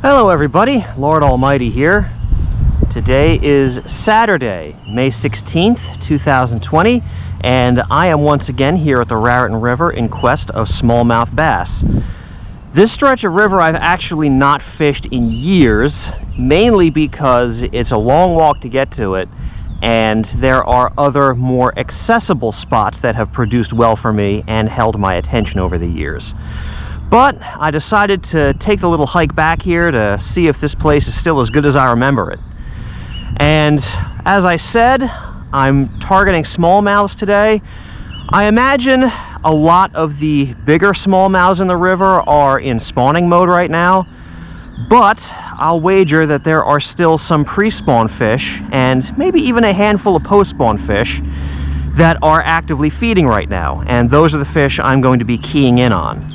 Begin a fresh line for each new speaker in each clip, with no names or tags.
Hello everybody, Lord Almighty here. Today is Saturday, May 16th, 2020, and I am once again here at the Raritan River in quest of smallmouth bass. This stretch of river I've actually not fished in years, mainly because it's a long walk to get to it, and there are other more accessible spots that have produced well for me and held my attention over the years. But I decided to take the little hike back here to see if this place is still as good as I remember it. And as I said, I'm targeting smallmouths today. I imagine a lot of the bigger smallmouths in the river are in spawning mode right now, but I'll wager that there are still some pre-spawn fish and maybe even a handful of post-spawn fish that are actively feeding right now, and those are the fish I'm going to be keying in on.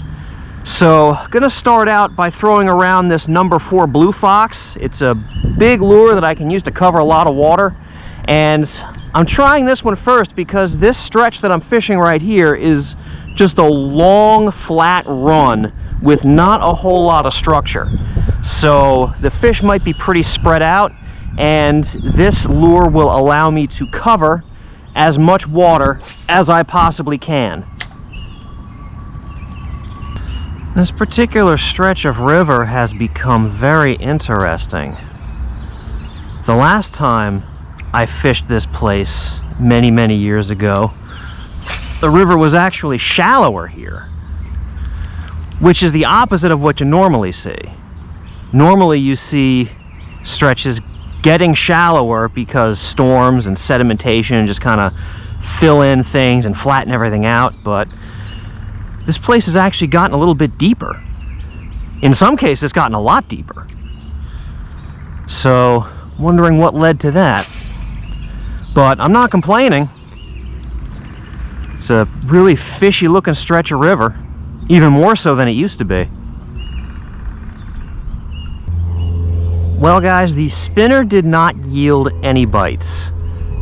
So, gonna start out by throwing around this number 4 blue fox. It's a big lure that I can use to cover a lot of water, and I'm trying this one first because this stretch that I'm fishing right here is just a long, flat run with not a whole lot of structure. So the fish might be pretty spread out, and this lure will allow me to cover as much water as I possibly can. This particular stretch of river has become very interesting. The last time I fished this place many years ago, the river was actually shallower here, which is the opposite of what you normally see. Normally you see stretches getting shallower because storms and sedimentation just kind of fill in things and flatten everything out, but this place has actually gotten a little bit deeper. In some cases, it's gotten a lot deeper. So, wondering what led to that. But I'm not complaining. It's a really fishy looking stretch of river, even more so than it used to be. Well guys, the spinner did not yield any bites.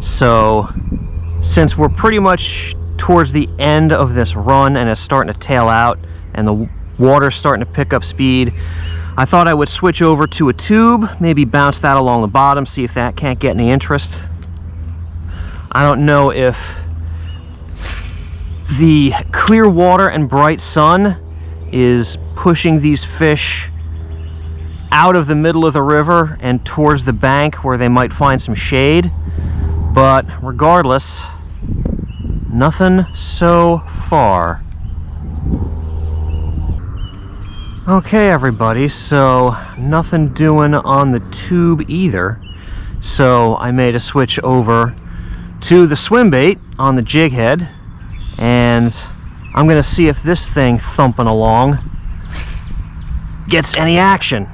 So, since we're pretty much towards the end of this run and it's starting to tail out and the water's starting to pick up speed, I thought I would switch over to a tube, maybe bounce that along the bottom, see if that can't get any interest. I don't know if the clear water and bright sun is pushing these fish out of the middle of the river and towards the bank where they might find some shade, but regardless, nothing so far. Okay everybody, so nothing doing on the tube either, so I made a switch over to the swim bait on the jig head, and I'm gonna see if this thing thumping along gets any action.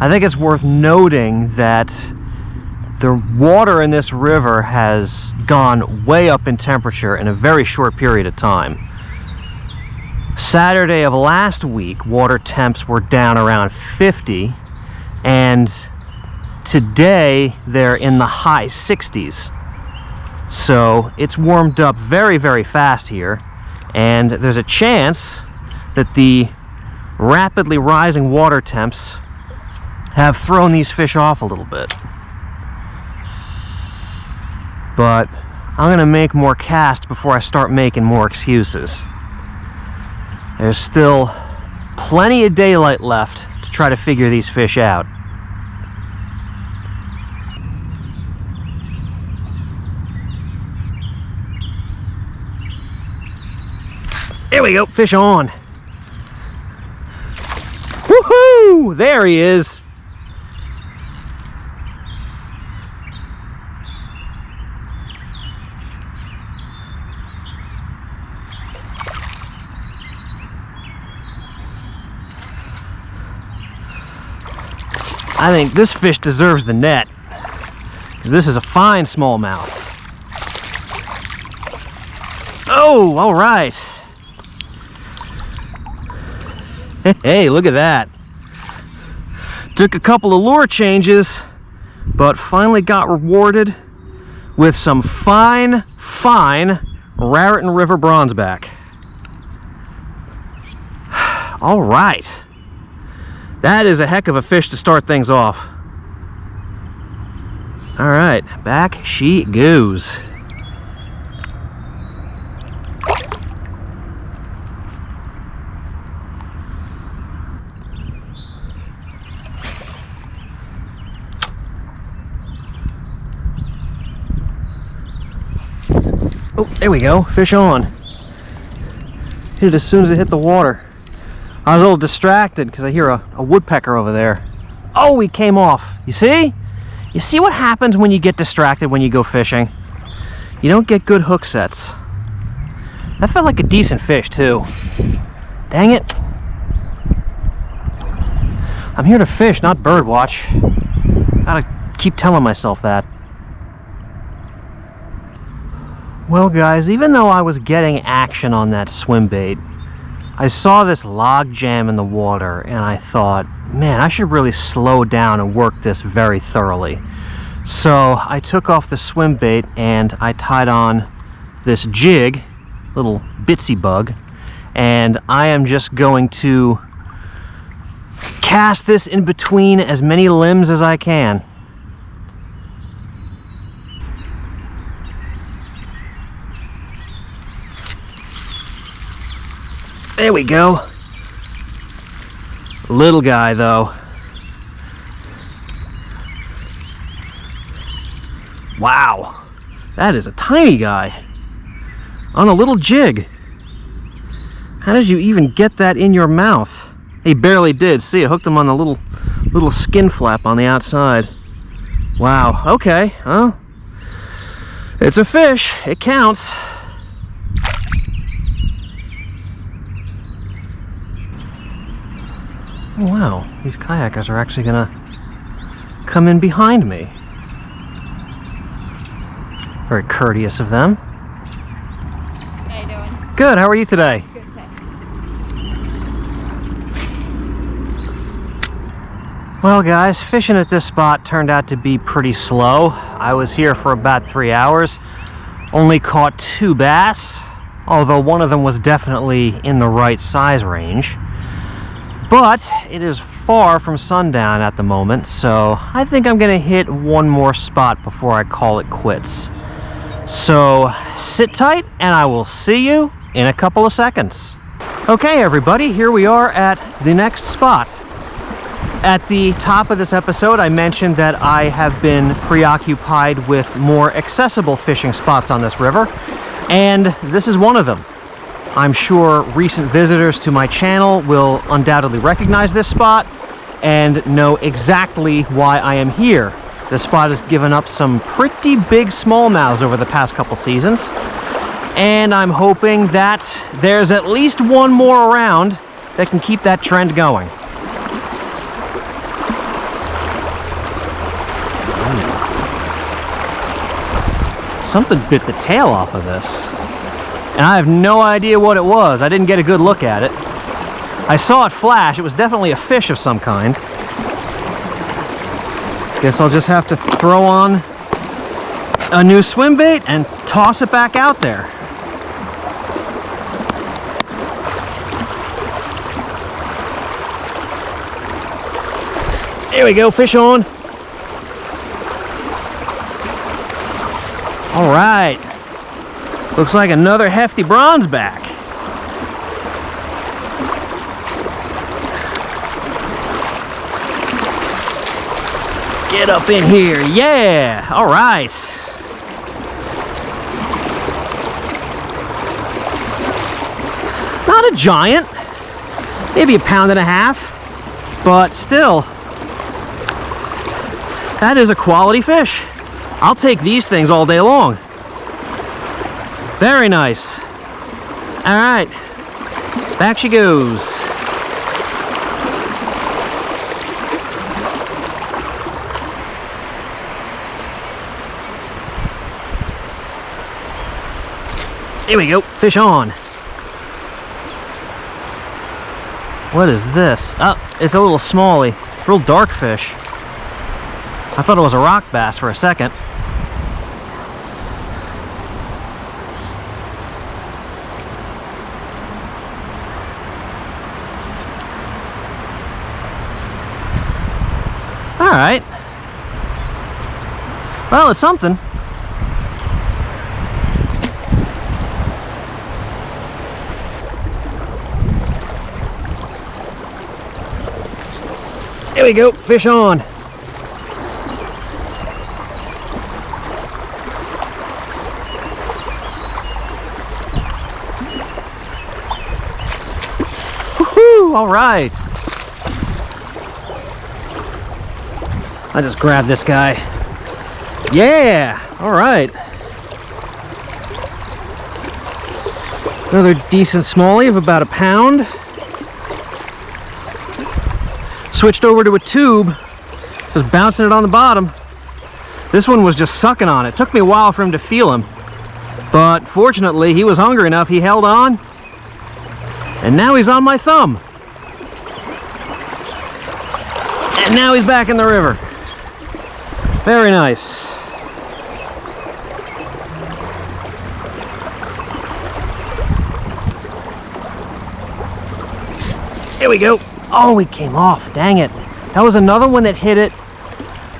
I think it's worth noting that the water in this river has gone way up in temperature in a very short period of time. Saturday of last week, water temps were down around 50, and today they're in the high 60s. So it's warmed up very fast here, and there's a chance that the rapidly rising water temps have thrown these fish off a little bit. But I'm going to make more casts before I start making more excuses. There's still plenty of daylight left to try to figure these fish out. There we go, fish on. Woohoo! There he is. I think this fish deserves the net, because this is a fine smallmouth. Oh, all right. Hey, look at that. Took a couple of lure changes, but finally got rewarded with some fine Raritan River bronzeback. All right. That is a heck of a fish to start things off. All right, back she goes. Oh, there we go, fish on. Hit it as soon as it hit the water. I was a little distracted because I hear a woodpecker over there. Oh, he came off. You see? You see what happens when you get distracted when you go fishing? You don't get good hook sets. That felt like a decent fish too. Dang it. I'm here to fish, not bird watch. Gotta keep telling myself that. Well guys, even though I was getting action on that swim bait, I saw this log jam in the water and I thought, man, I should really slow down and work this very thoroughly. So I took off the swim bait and I tied on this jig, little bitsy bug, and I am just going to cast this in between as many limbs as I can. There we go. Little guy though. Wow, that is a tiny guy on a little jig. How did you even get that in your mouth? He barely did. See, I hooked him on the little skin flap on the outside. Wow, okay, well, it's a fish, it counts. Oh, wow, these kayakers are actually gonna come in behind me. Very courteous of them.
How you doing?
Good, how are you today?
Good, thanks.
Well guys, fishing at this spot turned out to be pretty slow. I was here for about 3 hours. Only caught 2 bass, although one of them was definitely in the right size range. But it is far from sundown at the moment, so I think I'm gonna hit one more spot before I call it quits. So sit tight and I will see you in a couple of seconds. Okay everybody, here we are at the next spot. At the top of this episode I mentioned that I have been preoccupied with more accessible fishing spots on this river, and this is one of them. I'm sure recent visitors to my channel will undoubtedly recognize this spot and know exactly why I am here. This spot has given up some pretty big smallmouths over the past couple seasons, and I'm hoping that there's at least one more around that can keep that trend going. Something bit the tail off of this. And I have no idea what it was. I didn't get a good look at it. I saw it flash. It was definitely a fish of some kind. Guess I'll just have to throw on a new swim bait and toss it back out there. There we go, fish on. All right. Looks like another hefty bronze back. Get up in here, yeah, all right. Not a giant, maybe 1.5 pounds, but still, that is a quality fish. I'll take these things all day long. Very nice. All right, back she goes. Here we go, fish on. What is this? Oh, it's a little smallie, real dark fish. I thought it was a rock bass for a second. All right. Well, it's something. There we go, fish on. Woohoo! All right. I just grabbed this guy. Yeah! All right. Another decent smallie of about a pound. Switched over to a tube, just bouncing it on the bottom. This one was just sucking on it. Took me a while for him to feel him, but fortunately he was hungry enough, he held on, and now he's on my thumb. And now he's back in the river. Very nice. Here we go. Oh, he came off. Dang it. That was another one that hit it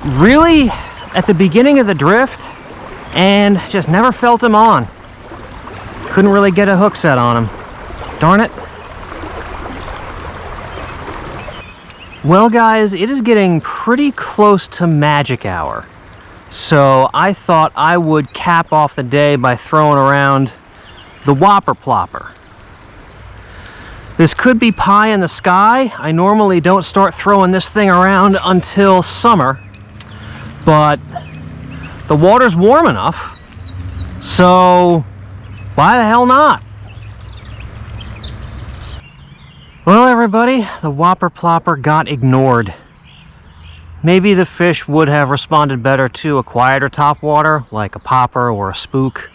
really at the beginning of the drift and just never felt him on. Couldn't really get a hook set on him. Darn it. Well, guys, it is getting pretty close to magic hour. So I thought I would cap off the day by throwing around the Whopper Plopper. This could be pie in the sky. I normally don't start throwing this thing around until summer, but the water's warm enough, so why the hell not? Well, everybody, the Whopper Plopper got ignored. Maybe the fish would have responded better to a quieter topwater, like a popper or a spook,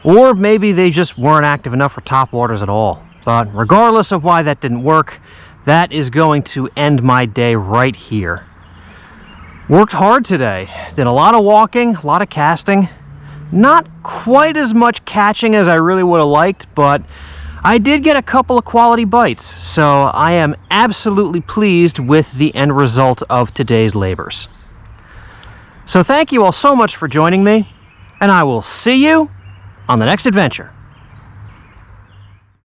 or maybe they just weren't active enough for topwaters at all. But regardless of why that didn't work, that is going to end my day right here. Worked hard today. Did a lot of walking, a lot of casting. Not quite as much catching as I really would have liked, but I did get a couple of quality bites, so I am absolutely pleased with the end result of today's labors. So thank you all so much for joining me, and I will see you on the next adventure.